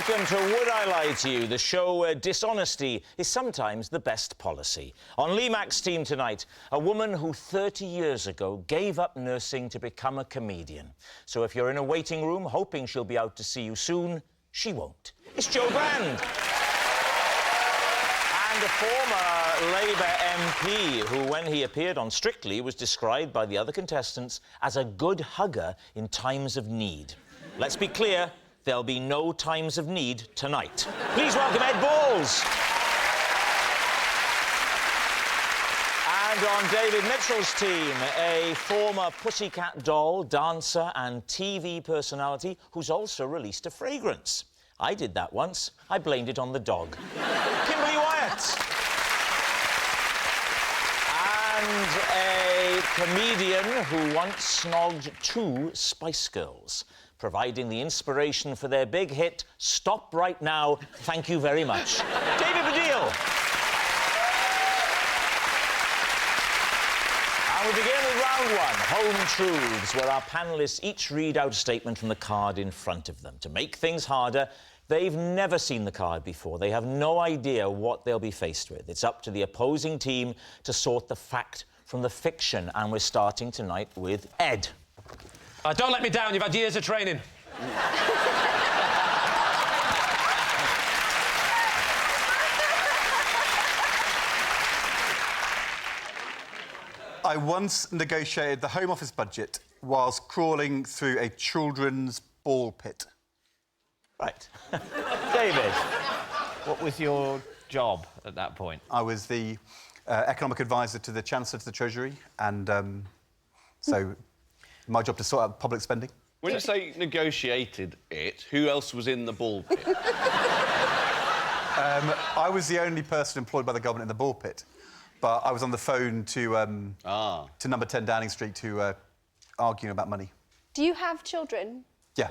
welcome to Would I Lie to You, the show where dishonesty is sometimes the best policy. On Lee Mack's team tonight, a woman who 30 years ago gave up nursing to become a comedian. So if you're in a waiting room hoping she'll be out to see you soon, she won't. It's Jo Brand. And a former Labour MP who, when he appeared on Strictly, was described by the other contestants as a good hugger in times of need. Let's be clear, there'll be no times of need tonight. Please welcome Ed Balls. And on David Mitchell's team, a former Pussycat Doll, dancer and TV personality who's also released a fragrance. I did that once. I blamed it on the dog. Kimberly Wyatt. And a comedian who once snogged 2 Spice Girls, providing the inspiration for their big hit, Stop Right Now, Thank You Very Much. David Baddiel. And we begin with round 1, Home Truths, where our panellists each read out a statement from the card in front of them. To make things harder, they've never seen the card before. They have no idea what they'll be faced with. It's up to the opposing team to sort the fact from the fiction, and we're starting tonight with Ed. Don't let me down, you've had years of training. I once negotiated the Home Office budget whilst crawling through a children's ball pit. Right. David. What was your job at that point? I was the economic advisor to the Chancellor to the Treasury, and so my job to sort out public spending. When you say negotiated it, who else was in the ball pit? I was the only person employed by the government in the ball pit, but I was on the phone to number 10 Downing Street to arguing about money. Do you have children? Yeah.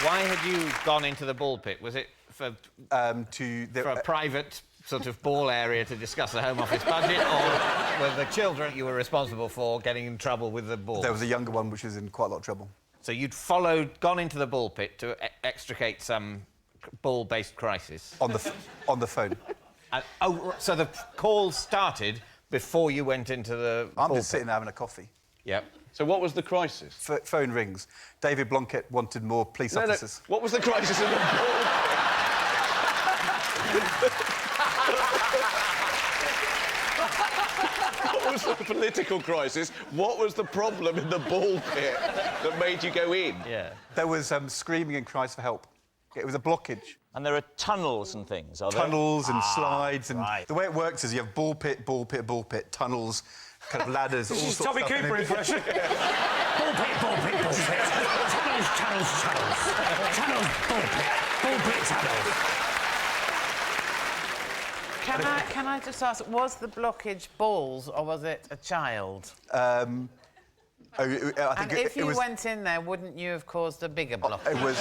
Why had you gone into the ball pit? Was it for a private sort of ball area to discuss the Home Office budget, or were the children you were responsible for getting in trouble with the ball? There was a younger one which was in quite a lot of trouble. So you'd gone into the ball pit to extricate some ball-based crisis? On the phone. So the call started before you went into the I'm ball just sitting there having a coffee. Yep. So what was the crisis? Phone rings. David Blunkett wanted more police officers. What was the crisis in the ball? What was the political crisis? What was the problem in the ball pit that made you go in? Yeah. There was screaming and cries for help. It was a blockage. And there are tunnels and things, are there? Tunnels and slides, and right. the way it works is you have ball pit, tunnels, kind of ladders, all sorts of stuff. Tommy Cooper impression. Ball pit, tunnels, ball pit, tunnels. Can I just ask, was the blockage balls or was it a child? I think If you was, went in there, wouldn't you have caused a bigger blockage? It was...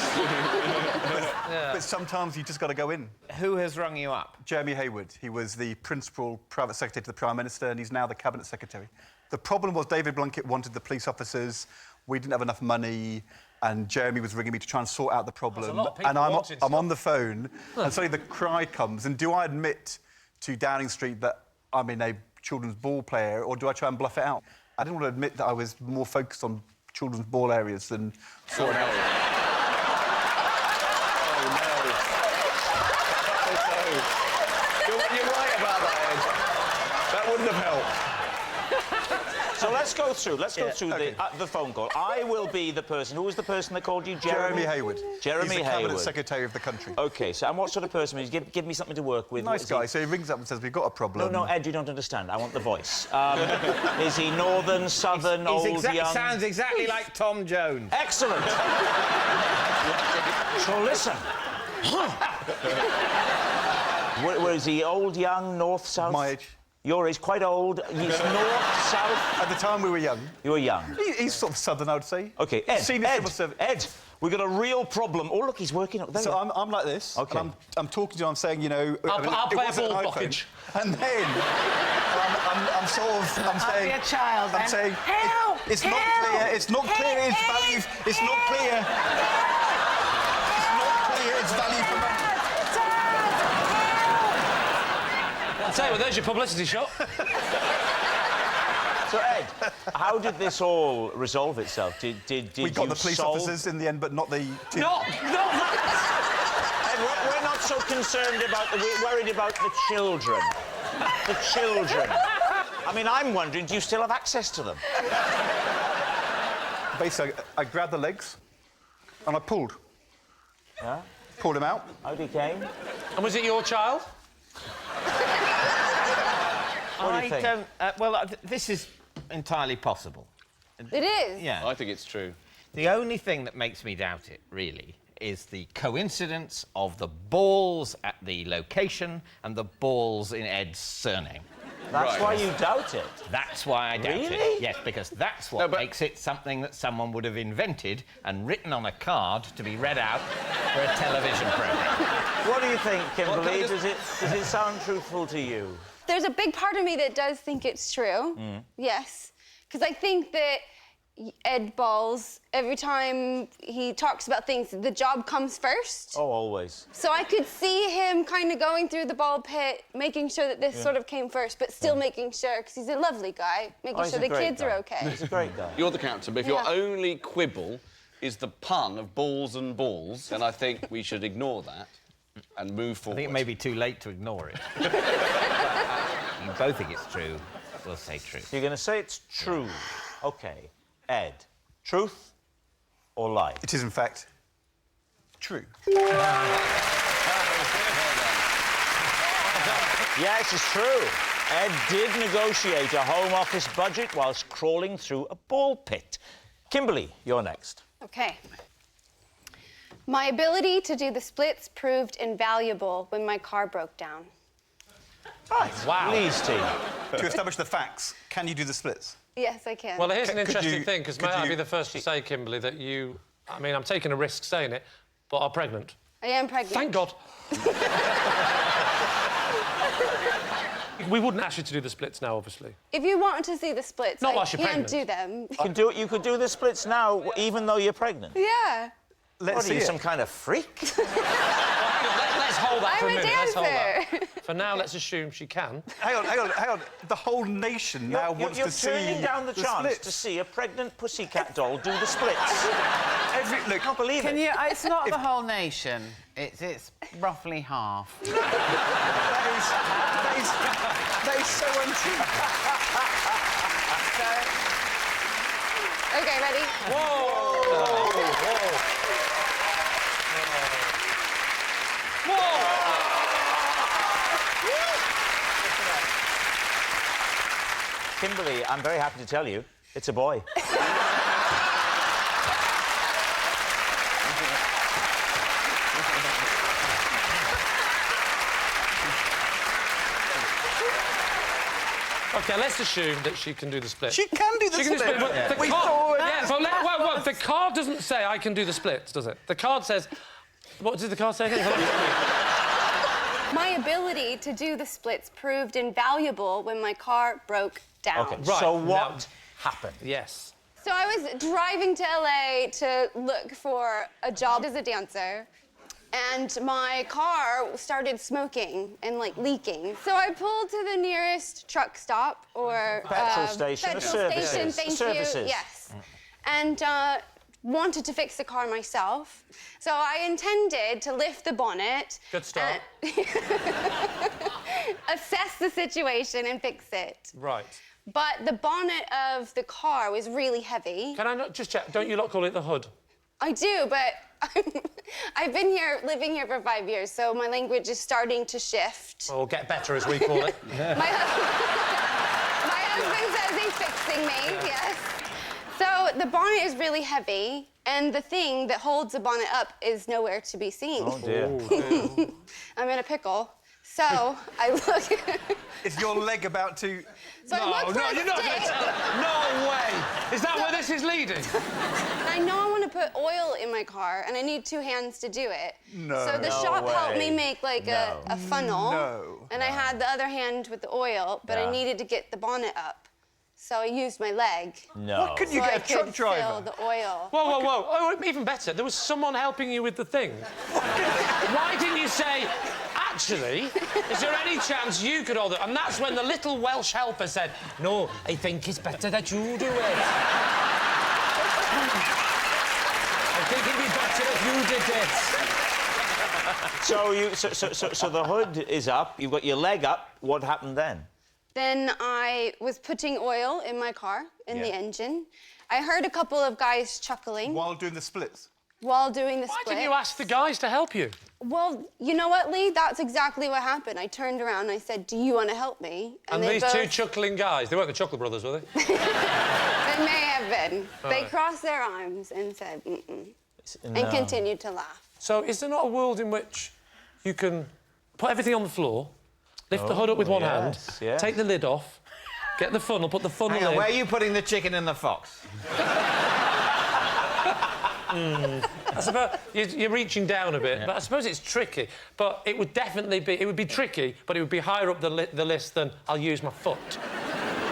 But sometimes you just got to go in. Who has rung you up? Jeremy Hayward. He was the principal private secretary to the Prime Minister, and he's now the Cabinet Secretary. The problem was David Blunkett wanted the police officers, we didn't have enough money, and Jeremy was ringing me to try and sort out the problem. And I'm on the phone, and suddenly the cry comes, and do I admit to Downing Street that I'm in a children's ball player, or do I try and bluff it out? I didn't want to admit that I was more focused on children's ball areas than sorting out... You're right about that, Ed. That wouldn't have helped. So let's go through the phone call. I will be the person... Who was the person that called you? Jeremy Hayward. Jeremy He's the Hayward. Cabinet Secretary of the country. OK, so and what sort of person is he? Give me something to work with. Nice guy. So he rings up and says, we've got a problem. No, Ed, you don't understand. I want the voice. Is he northern, southern, old, young? Sounds exactly like Tom Jones. Excellent. So listen. Where is he? Old, young, north, south? My age. Your age, quite old. He's north, south. At the time we were young. You were young. He's sort of southern, I would say. OK, Ed, Senior civil servant. Ed, We've got a real problem. Oh, look, he's working up there. So I'm like this. Okay. And I'm talking to you, I'm saying, you know... I'll play a ball blockage. And then I'm saying... Be a child, I'm then. saying... Help! It's not clear, it's not clear its value... It's not clear... It's not clear its value for money. I'll tell you what, there's your publicity shot. So, Ed, how did this all resolve itself? Did We got you the police solve... officers in the end, but not the... No! Ed, we're not so concerned about we're worried about the children. The children. I mean, I'm wondering, do you still have access to them? Basically, I grabbed the legs and I pulled. Yeah? Pulled him out. Out he came. And was it your child? What do you think? This is entirely possible. It is. Yeah. I think it's true. The only thing that makes me doubt it, really, is the coincidence of the balls at the location and the balls in Ed's surname. That's Right. why you doubt it. That's why I doubt Really? it. Yes, because that's what No, but- makes it something that someone would have invented and written on a card to be read out for a television programme. What do you think, Kimberly? Well, can I Does it sound truthful to you? There's a big part of me that does think it's true. Yes. Because I think that Ed Balls, every time he talks about things, the job comes first. Oh, always. So I could see him kind of going through the ball pit, making sure that this sort of came first, but still making sure, because he's a lovely guy, making he's sure a the great kids guy. are okay. He's a great guy. You're the captain, but if Yeah. your only quibble is the pun of balls and balls, then I think we should ignore that and move I forward. think it may be too late to ignore it. You both think it's true. We'll say true. You're going to say it's true. OK. Ed, truth or lie? It is, in fact, true. Yes, it's true. Ed did negotiate a Home Office budget whilst crawling through a ball pit. Kimberly, you're next. Okay. My ability to do the splits proved invaluable when my car broke down. Right. Wow. Lee's team. To establish the facts, can you do the splits? Yes, I can. Well, here's an Could interesting you- thing, because could may I you- be the first to say, Kimberly, that you... I mean, I'm taking a risk saying it, but are pregnant. I am pregnant. Thank God. We wouldn't ask you to do the splits now, obviously. If you want to see the splits, Not I whilst you're can pregnant. do them. You could do the splits now, even though you're pregnant. Yeah. Let's What are see you, it. some kind of freak? Let's hold that for a I'm a minute. Let's hold that. dancer. For now, let's assume she can. Hang on. The whole nation now wants You're to see turning down the chance splits. to see a pregnant pussycat doll do the splits. Look, I can't believe Can it. you... It's not the whole nation. It's roughly half. that is so untrue. Okay, ready? Kimberly, I'm very happy to tell you, it's a boy. OK, let's assume that she can do the splits. She can do the She can do splits. the split. But the We card, thought... well, the card doesn't say I can do the splits, does it? The card says... What did the card say again? My ability to do the splits proved invaluable when my car broke down. OK, Right, so now- what happened? Yes. So I was driving to LA to look for a job as a dancer, and my car started smoking and like leaking. So I pulled to the nearest truck stop or Petrol station, petrol services. station. Thank Services. you. Yes, and wanted to fix the car myself. So I intended to lift the bonnet. Good start. and assess the situation and fix it. Right. But the bonnet of the car was really heavy. Can I not just check? Don't you lot call it the hood? I do, but I've been here, living here for 5 years, so my language is starting to shift. Or get better, as we call it. My husband says he's fixing me, yes. So the bonnet is really heavy, and the thing that holds the bonnet up is nowhere to be seen. Oh, dear. I'm in a pickle. So I look... Is your leg about to... So I look for a you're not going to stick. tell her. No way. Is that where this is leading? I know I want to put oil in my car, and I need 2 hands to do it. No. So the shop helped me make like a funnel. No. And I had the other hand with the oil, but I needed to get the bonnet up. So I used my leg. No. What couldn't you get a truck driver? Fill the oil. Whoa, whoa, whoa. Oh, even better, there was someone helping you with the thing. Why didn't you say, actually, is there any chance you could hold it? And that's when the little Welsh helper said, no, I think it's better that you do it. I think it'd be better if you did it. So the hood is up, you've got your leg up. What happened then? Then I was putting oil in my car, in the engine. I heard a couple of guys chuckling. While doing the splits? While doing the Why split. didn't you ask the guys to help you? Well, you know what, Lee? That's exactly what happened. I turned around and I said, do you want to help me? And they these both... 2 chuckling guys, they weren't the Chuckle Brothers, were they? They may have been. They crossed their arms and said, mm-mm, and continued to laugh. So is there not a world in which you can put everything on the floor, lift the hood up with one hand, take the lid off, get the funnel, put the funnel Hang on, in... where are you putting the chicken and the fox? I suppose you're reaching down a bit, but I suppose it's tricky. But it would definitely be... It would be tricky, but it would be higher up the list than I'll use my foot.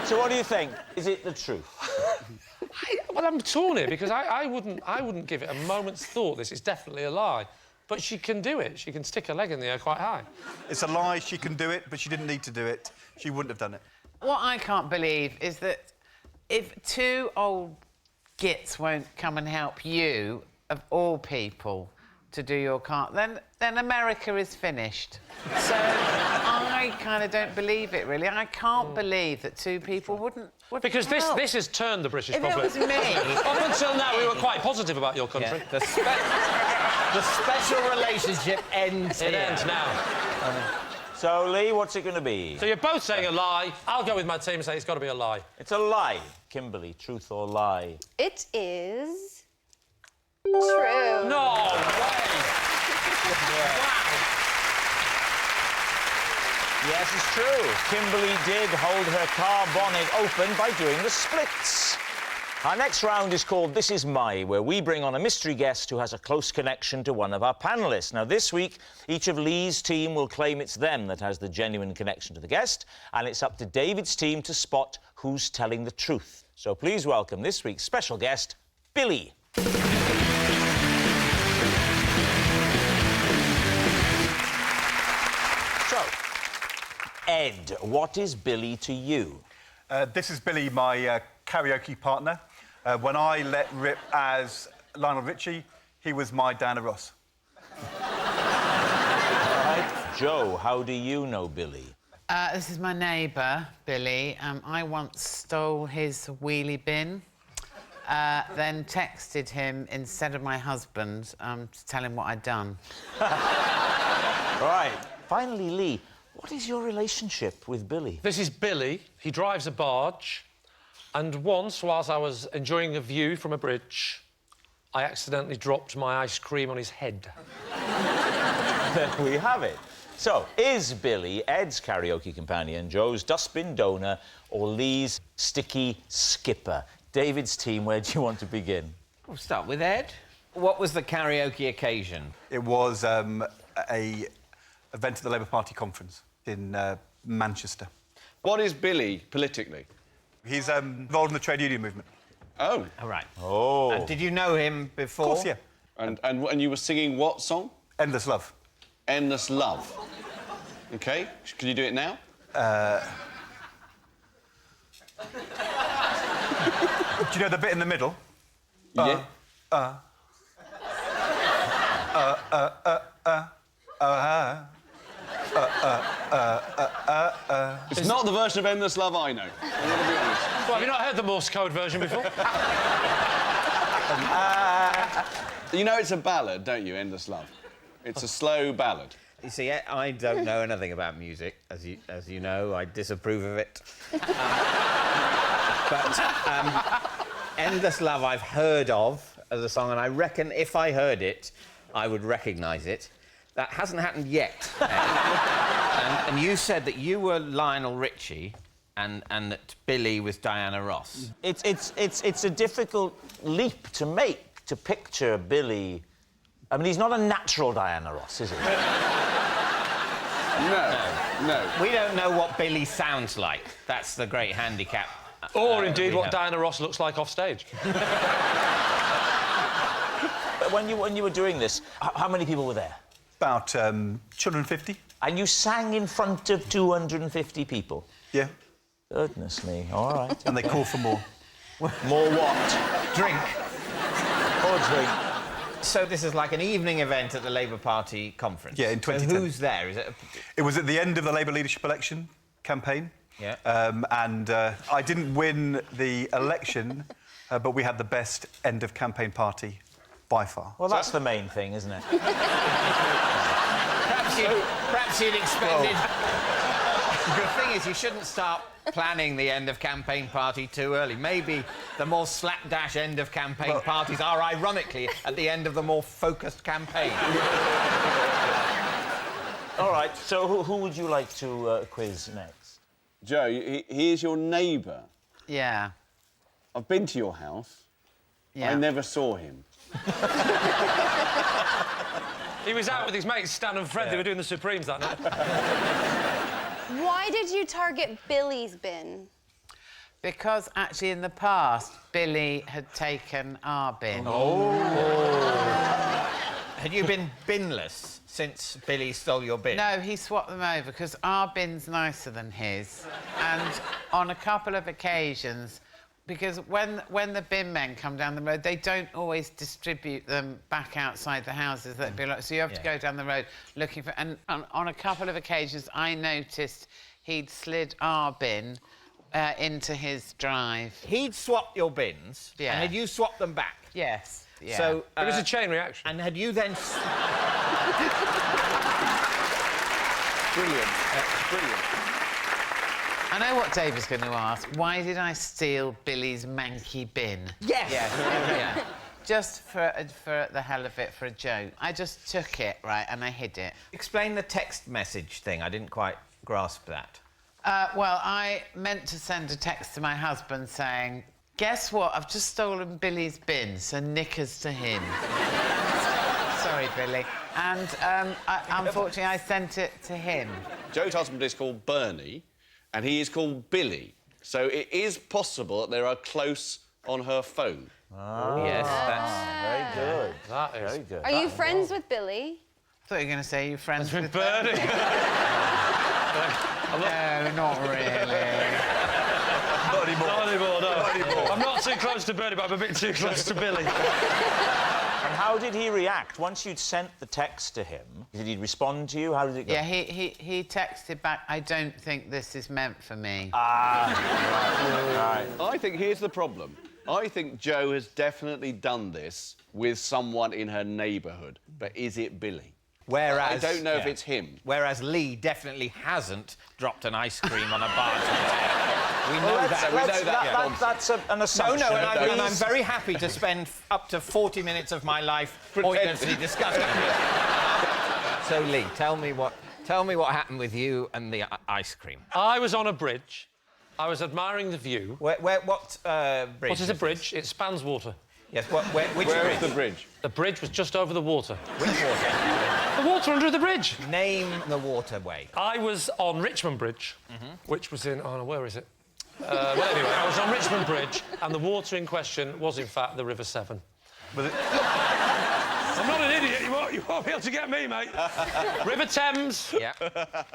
So what do you think? Is it the truth? Well, I'm torn here, because I wouldn't give it a moment's thought. This is definitely a lie. But she can do it. She can stick her leg in the air quite high. It's a lie, she can do it, but she didn't need to do it. She wouldn't have done it. What I can't believe is that if 2 old gits won't come and help you, of all people, to do your car, then America is finished. So I kind of don't believe it, really. I can't believe that 2 people wouldn't Because help. this has turned the British If public. it was me... Up until now, we were quite positive about your country. Yeah. The special relationship ends It here. ends now. So, Lee, what's it going to be? So you're both saying a lie. I'll go with my team and say it's got to be a lie. It's a lie. Kimberly, truth or lie? It is... true. No way! Yes, it's true. Kimberly did hold her car bonnet open by doing the splits. Our next round is called This Is My, where we bring on a mystery guest who has a close connection to one of our panellists. Now, this week, each of Lee's team will claim it's them that has the genuine connection to the guest, and it's up to David's team to spot who's telling the truth. So please welcome this week's special guest, Billy. So, Ed, what is Billy to you? This is Billy, my karaoke partner. When I let rip as Lionel Richie, he was my Diana Ross. Right. Joe, how do you know Billy? This is my neighbour, Billy. I once stole his wheelie bin, then texted him instead of my husband to tell him what I'd done. Right. Finally, Lee, what is your relationship with Billy? This is Billy. He drives a barge. And once, whilst I was enjoying a view from a bridge, I accidentally dropped my ice cream on his head. There we have it. So, is Billy Ed's karaoke companion, Joe's dustbin donor, or Lee's sticky skipper? David's team, where do you want to begin? We'll start with Ed. What was the karaoke occasion? It was a event at the Labour Party conference in Manchester. What is Billy politically? He's involved in the trade union movement. Oh. All right. Oh. Did you know him before? Of course, yeah. And you were singing what song? Endless Love. Endless Love. OK. Can you do it now? Do you know the bit in the middle? Yeah. It's not the version of Endless Love I know. I'm going to be honest. Well, have you not heard the Morse code version before? You know it's a ballad, don't you, Endless Love? It's a slow ballad. You see, I don't know anything about music, as you know. I disapprove of it. But Endless Love I've heard of as a song, and I reckon if I heard it, I would recognise it. That hasn't happened yet. And you said that you were Lionel Richie and that Billy was Diana Ross. It's a difficult leap to make, to picture Billy... I mean, he's not a natural Diana Ross, is he? No. We don't know what Billy sounds like. That's the great handicap. Or, indeed, what Diana Ross looks like off stage. When you were doing this, how many people were there? About 250. And you sang in front of 250 people? Yeah. Goodness me, all right. And they call for more. More what? Drink. More drink. So this is like an evening event at the Labour Party conference? Yeah, in 2010. So who's there? Is it... It was at the end of the Labour leadership election campaign. Yeah. And I didn't win the election, but we had the best end-of-campaign party by far. Well, that's the main thing, isn't it? Perhaps you'd expected... The thing is, you shouldn't start planning the end-of-campaign party too early. Maybe the more slapdash end-of-campaign parties are, ironically, at the end of the more focused campaign. All right, so who would you like to quiz next? Joe, he is your neighbour. Yeah. I've been to your house. Yeah. I never saw him. He was out with his mates, Stan and Fred. They were doing the Supremes that night. Why did you target Billy's bin? Because, actually, in the past, Billy had taken our bin. Oh. Had you been binless since Billy stole your bin? No, he swapped them over, because our bin's nicer than his. And on a couple of occasions, because when the bin men come down the road, they don't always distribute them back outside the houses. That'd be like, so you have to go down the road looking for... And on a couple of occasions, I noticed he'd slid our bin into his drive. He'd swapped your bins, Yeah. and had you swapped them back? Yes. Yeah. So, It was a chain reaction. And had you then... Brilliant. Brilliant. I know what Dave is going to ask. Why did I steal Billy's manky bin? Yes! Yeah. Just for the hell of it, for a joke. I just took it, right, and I hid it. Explain the text message thing. I didn't quite grasp that. Well, I meant to send a text to my husband saying, guess what? I've just stolen Billy's bin, so knickers to him. Sorry, Billy. And unfortunately, I sent it to him. Joe's husband is called Bernie, and he is called Billy. So it is possible that they are close on her phone. Oh, yes, that's... Very good. That is... Very good. Are you friends with Billy? I thought you were going to say you're friends with Bernie. No, not really. Not anymore. Not anymore, no. I'm not too close to Bernie, but I'm a bit too close to Billy. And how did he react? Once you'd sent the text to him, did he respond to you? How did it go? Yeah, he texted back, I don't think this is meant for me. Right. I think here's the problem. I think Joe has definitely done this with someone in her neighbourhood. But is it Billy? Whereas... I don't know if it's him. Whereas Lee definitely hasn't dropped an ice cream on a barge. We know that. We know that. That's an assumption. No, and I'm very happy to spend up to 40 minutes of my life pointlessly discussing it. So, Lee, tell me what happened with you and the ice cream. I was on a bridge. I was admiring the view. What bridge? What is a bridge? It spans water. Yes, which Where bridge? is the bridge? The bridge was just over the water. Which water? The water under the bridge. Name the waterway. I was on Richmond Bridge, which was in... Oh, no, where is it? Well, anyway, I was on Richmond Bridge, and the water in question was, in fact, the River Severn. Was it... I'm not an idiot. You won't be able to get me, mate. River Thames. Yeah.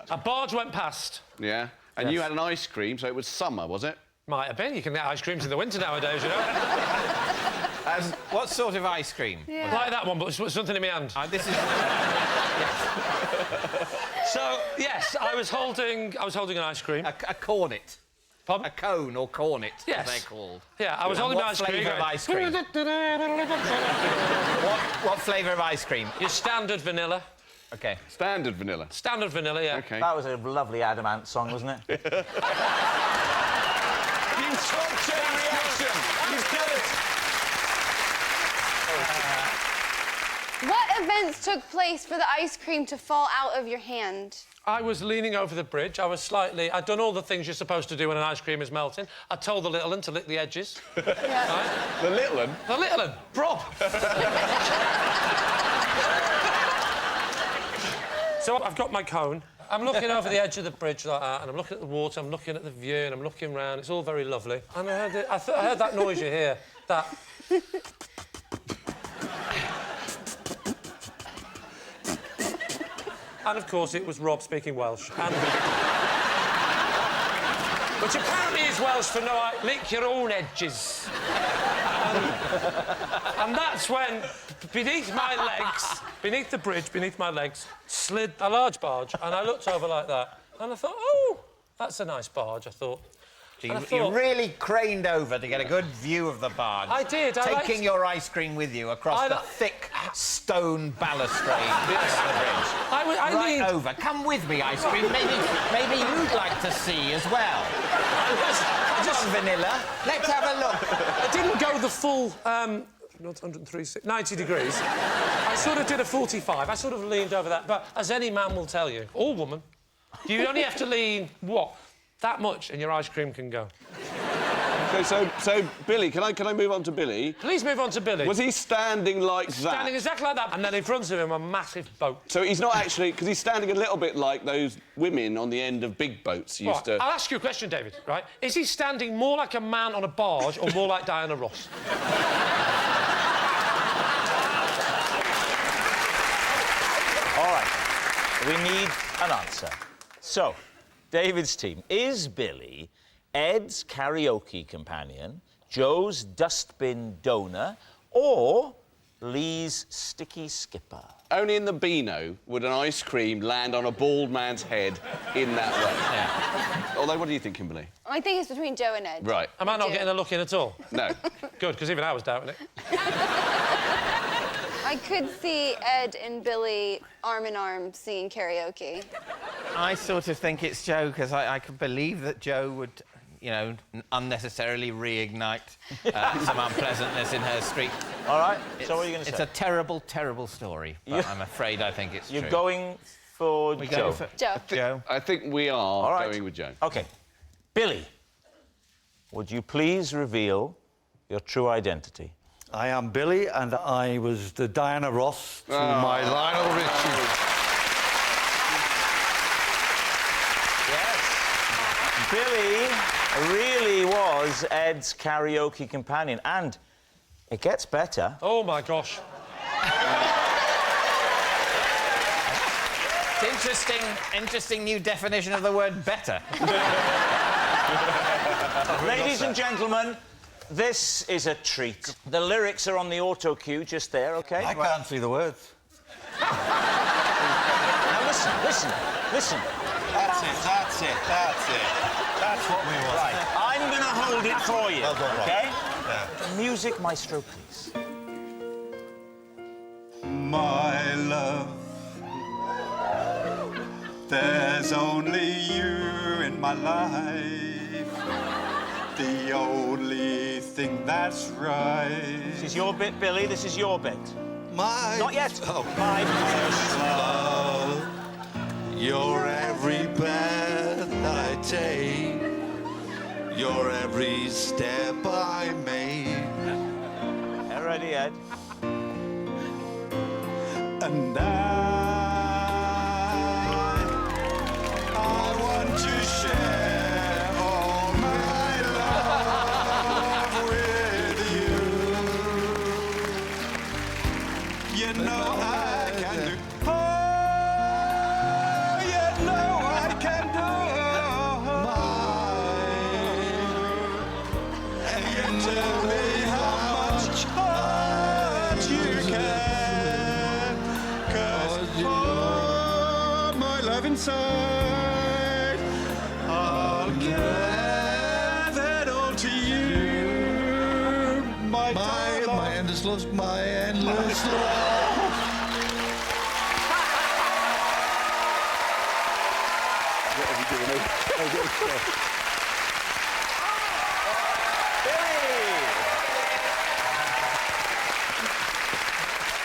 A barge went past. Yeah. And Yes. you had an ice cream, so it was summer, was it? Might have been. You can get ice creams in the winter nowadays, you know. What sort of ice cream? Yeah. Like that one, but with something in my hand. This is... So, yes, I was holding an ice cream. A cornet. Pardon? A cone or cornet, Yes. as they're called. Yeah, I was holding my What ice cream. flavour of ice cream? What flavour of ice cream? Your standard vanilla. OK. Standard vanilla. Standard vanilla, yeah. OK. That was a lovely Adamant song, wasn't it? You took chain reaction! You've done it! What events took place for the ice cream to fall out of your hand? I was leaning over the bridge. I'd done all the things you're supposed to do when an ice cream is melting. I told the little one to lick the edges. Yeah. Right? The little one? The little one, Rob. So I've got my cone. I'm looking over the edge of the bridge like that, and I'm looking at the water, I'm looking at the view, and I'm looking round. It's all very lovely. And I heard that noise you hear, that... And, of course, it was Rob speaking Welsh. And... Which apparently is Welsh for no, lick your own edges. And that's when, beneath my legs, beneath the bridge, beneath my legs, slid a large barge, and I looked over like that, and I thought, oh, that's a nice barge, I thought. So you really craned over to get a good view of the barge. I did. Taking your ice cream with you across the thick stone balustrade of the bridge. I over. Come with me, ice cream. Maybe you'd like to see as well. Come on, Vanilla. Let's have a look. I didn't go the full, not 103, 90 degrees. I sort of did a 45. I sort of leaned over that. But as any man will tell you, or woman, you only have to lean, what? That much, and your ice cream can go. OK, so Billy, can I move on to Billy? Please move on to Billy. Was he standing like that? Standing exactly like that, and then in front of him, a massive boat. So he's not actually... Because he's standing a little bit like those women on the end of big boats used to... I'll ask you a question, David, right? Is he standing more like a man on a barge or more like Diana Ross? All right. We need an answer. So, David's team. Is Billy Ed's karaoke companion, Joe's dustbin donor, or Lee's sticky skipper? Only in the Beano would an ice cream land on a bald man's head in that way. Yeah. Although, what do you think, Kimberly? I think it's between Joe and Ed. Right. Am I not getting a look in at all? No. Good, because even I was doubting it. I could see Ed and Billy arm in arm singing karaoke. I sort of think it's Joe, because I could believe that Joe would, you know, unnecessarily reignite some unpleasantness in her street. All right, so what are you going to say? It's a terrible, terrible story, but I'm afraid I think it's You're true. going for Joe? Joe. I think we are going with Joe. OK. Billy, would you please reveal your true identity? I am Billy, and I was the Diana Ross to my Lionel Richie. Yes. Billy really was Ed's karaoke companion, and it gets better. Oh, my gosh. It's interesting new definition of the word better. Ladies and gentlemen, this is a treat. The lyrics are on the auto cue just there, OK? I can't see the words. Now listen. That's it. That's what we want. Right, I'm going to hold it for you, Well done, Rob. OK? Yeah. Music maestro, please. My love, there's only you in my life. The only thing that's right. This is your bit, Billy. This is your bit. My... Not yet. Oh. My First love, you're every breath I take. You're every step I make. Get ready, Ed. And I want to share all my love with you. You know I can do. Oh, you know I can do. And you tell me how much heart you can. 'Cause all my love inside, I'll give it all to you. My endless love, my endless love.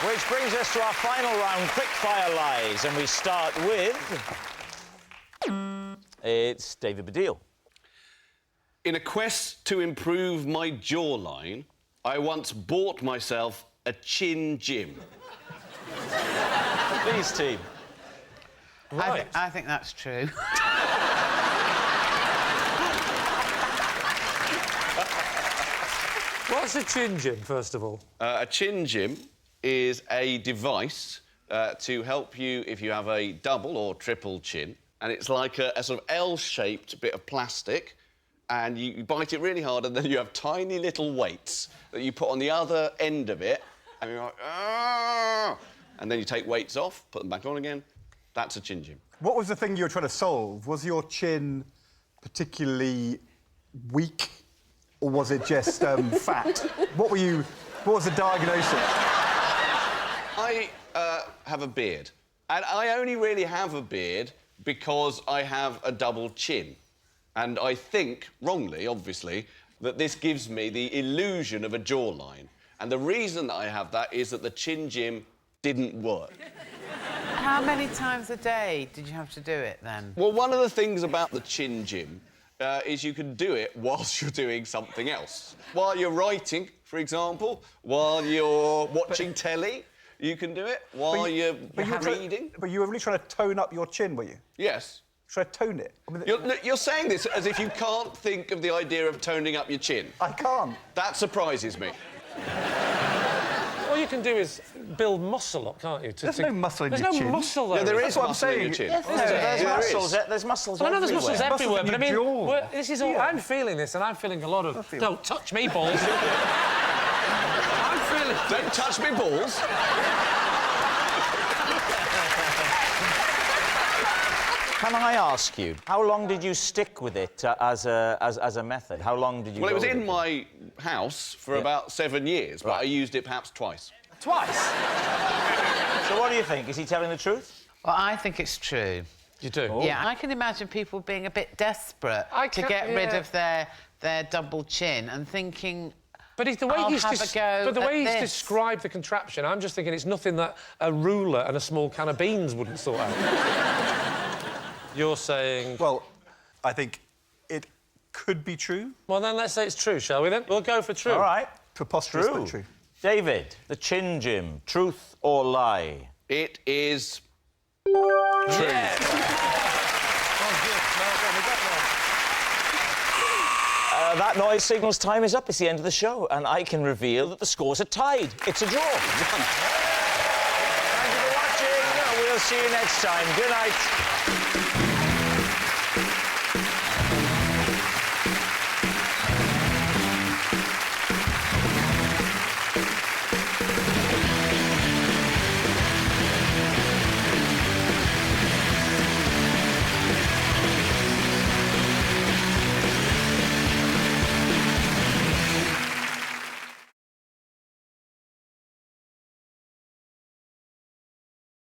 Which brings us to our final round, quick-fire lies, and we start with... It's David Baddiel. In a quest to improve my jawline, I once bought myself a chin gym. Please, team. Right. I think that's true. What's a chin gym, first of all? A chin gym is a device to help you if you have a double or triple chin, and it's like a sort of L-shaped bit of plastic, and you bite it really hard, and then you have tiny little weights that you put on the other end of it, and you're like, "Argh!" And then you take weights off, put them back on again. That's a chin gym. What was the thing you were trying to solve? Was your chin particularly weak, or was it just fat? What was the diagnosis? I have a beard, and I only really have a beard because I have a double chin. And I think, wrongly, obviously, that this gives me the illusion of a jawline. And the reason that I have that is that the chin gym didn't work. How many times a day did you have to do it, then? Well, one of the things about the chin gym is you can do it whilst you're doing something else. While you're writing, for example, while you're watching telly, you can do it. While you're reading. But you were really trying to tone up your chin, were you? Yes. Try to tone it. I mean, You're saying this as if you can't think of the idea of toning up your chin. I can't. That surprises me. All you can do is build muscle up, can't you? There's no muscle in your chin. There's no muscle there. Yeah, there That's is what I'm muscle in saying. your chin. Yes, There's there muscles. is. There's muscles. I know there's muscles everywhere. everywhere, but I mean, jaw. this is all. Yeah. I'm feeling this, and I'm feeling a lot of. Don't touch me, balls. I'm feeling. Don't touch me balls. Can I ask you, how long did you stick with it as a method? How long did you? Well, it go was with in it? my house for about 7 years, but I used it perhaps twice. Twice. So what do you think? Is he telling the truth? Well, I think it's true. You do? Yeah, I can imagine people being a bit desperate to get rid of their double chin and thinking... But the way I'll he's have a go but the way at he's this. described the contraption, I'm just thinking it's nothing that a ruler and a small can of beans wouldn't sort out. You're saying... Well, I think it could be true. Well, then let's say it's true, shall we then? We'll go for true. All right. Preposterous, True. but true. David, the chin gym, truth or lie? It is true. That noise signals time is up. It's the end of the show, and I can reveal that the scores are tied. It's a draw. Thank you for watching. We'll see you next time. Good night.